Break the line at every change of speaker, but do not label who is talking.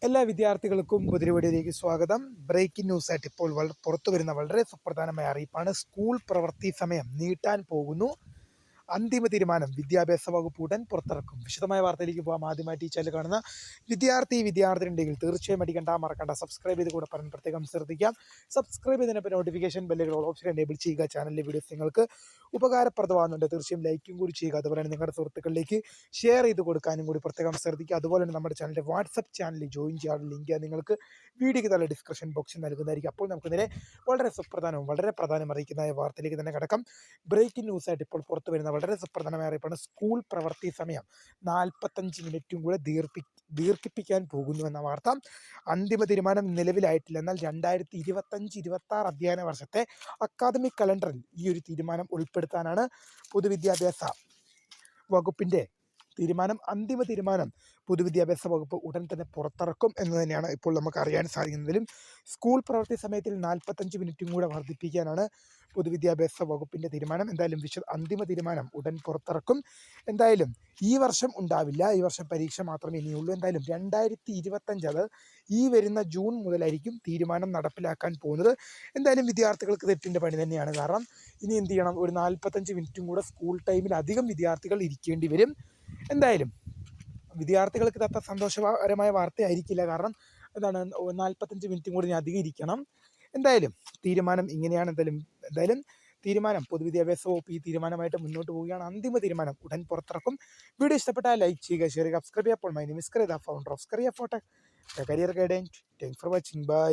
എല്ലാ വിദ്യാർത്ഥികൾക്കും പുതിയ സ്വാഗതം. ബ്രേക്കിംഗ് ന്യൂസ് ആയിട്ട് ഇപ്പോൾ പുറത്തു വരുന്ന വളരെ സുപ്രധാനമായ അറിയിപ്പാണ്. സ്കൂൾ പ്രവൃത്തി സമയം നീട്ടാൻ പോകുന്നു. അന്തിമ തീരുമാനം വിദ്യാഭ്യാസ വകുപ്പ് ഉടൻ പുറത്തിറക്കും. വിശദമായ വാർത്തയിലേക്ക് പോകാം. ആദ്യമായി ഈ ചാനൽ കാണുന്ന വിദ്യാർത്ഥിനിയുണ്ടെങ്കിൽ തീർച്ചയായും മറക്കണ്ട സബ്സ്ക്രൈബ് ചെയ്ത് കൂടെ പറഞ്ഞ് പ്രത്യേകം ശ്രദ്ധിക്കാം. സബ്സ്ക്രൈബ് ചെയ്തതിനൊപ്പം നോട്ടിഫിക്കേഷൻ ബെല്ലുകൾ ഓപ്ഷൻ എനേബിൾ ചെയ്യുക. ചാനലിലെ വീഡിയോസ് നിങ്ങൾക്ക് ഉപകാരപ്രദമാകുന്നുണ്ട്. തീർച്ചയായും ലൈക്കും കൂടി ചെയ്യുക. അതുപോലെ തന്നെ നിങ്ങളുടെ സുഹൃത്തുക്കളിലേക്ക് ഷെയർ ചെയ്ത് കൊടുക്കാനും കൂടി പ്രത്യേകം ശ്രദ്ധിക്കുക. അതുപോലെ തന്നെ നമ്മുടെ ചാനലിൻ്റെ വാട്സപ്പ് ചാനലിൽ ജോയിൻ ചെയ്യാനുള്ള ലിങ്ക് നിങ്ങൾക്ക് വീഡിയോയ്ക്ക് തന്നെ ഡിസ്ക്രിപ്ഷൻ ബോക്സിൽ നൽകുന്നതായിരിക്കും. അപ്പോൾ നമുക്ക് ഇതിനെ വളരെ സുപ്രധാനവും വളരെ പ്രാധാന്യം അറിയിക്കുന്ന വാർത്തയിലേക്ക് തന്നെ കിടക്കാം. ബ്രേക്കിംഗ് ന്യൂസ് ആയിട്ട് ഇപ്പോൾ പുറത്തു വരുന്ന വളരെ സുപ്രധാനമായ അറിയിപ്പാണ്. സ്കൂൾ പ്രവൃത്തി സമയം 45 മിനിറ്റും കൂടെ ദീർഘിപ്പിക്കാൻ പോകുന്നു എന്ന വാർത്ത. അന്തിമ തീരുമാനം നിലവിലായിട്ടില്ല. എന്നാൽ 2025-26 അധ്യയന വർഷത്തെ അക്കാദമിക് കലണ്ടറിൽ ഈ ഒരു തീരുമാനം ഉൾപ്പെടുത്താനാണ് പൊതുവിദ്യാഭ്യാസ വകുപ്പിൻ്റെ തീരുമാനം. അന്തിമ തീരുമാനം പൊതുവിദ്യാഭ്യാസ വകുപ്പ് ഉടൻ തന്നെ പുറത്തിറക്കും എന്ന് തന്നെയാണ് ഇപ്പോൾ നമുക്ക് അറിയാൻ സാധിക്കുന്നതിലും. സ്കൂൾ പ്രവൃത്തി സമയത്തിൽ 45 മിനിറ്റും കൂടെ വർദ്ധിപ്പിക്കാനാണ് പൊതുവിദ്യാഭ്യാസ വകുപ്പിൻ്റെ തീരുമാനം. എന്തായാലും അന്തിമ തീരുമാനം ഉടൻ പുറത്തിറക്കും. എന്തായാലും ഈ വർഷം ഉണ്ടാവില്ല, ഈ വർഷം പരീക്ഷ മാത്രമേ ഇനിയുള്ളൂ. എന്തായാലും 2025 അത് ഈ വരുന്ന ജൂൺ മുതലായിരിക്കും തീരുമാനം നടപ്പിലാക്കാൻ പോകുന്നത്. എന്തായാലും വിദ്യാർത്ഥികൾക്ക് തെറ്റിൻ്റെ പണി തന്നെയാണ്. കാരണം ഇനി എന്ത് ചെയ്യണം, ഒരു 45 മിനിറ്റും കൂടെ സ്കൂൾ ടൈമിൽ അധികം വിദ്യാർത്ഥികൾ ഇരിക്കേണ്ടി വരും. എന്തായാലും വിദ്യാർത്ഥികൾക്ക് ഇത് അത്ര സന്തോഷകരമായ വാർത്തയായിരിക്കില്ല. കാരണം എന്താണ്, 45 മിനിറ്റും കൂടി അധികം ഇരിക്കണം. എന്തായാലും തീരുമാനം ഇങ്ങനെയാണ്. എന്തായാലും തീരുമാനം പൊതുവിദ്യാഭ്യാസ വകുപ്പ് ഈ തീരുമാനമായിട്ട് മുന്നോട്ട് പോവുകയാണ്. അന്തിമ തീരുമാനം ഉടൻ പുറത്തിറക്കും. വീഡിയോ ഇഷ്ടപ്പെട്ടാൽ ലൈക്ക് ചെയ്യുക, ഷെയർ ചെയ്യുക, സബ്സ്ക്രൈബ് ചെയ്യുക. അപ്പോൾ my name is Karitha, founder of Kariya for tech career guidance. Thanks for watching. By.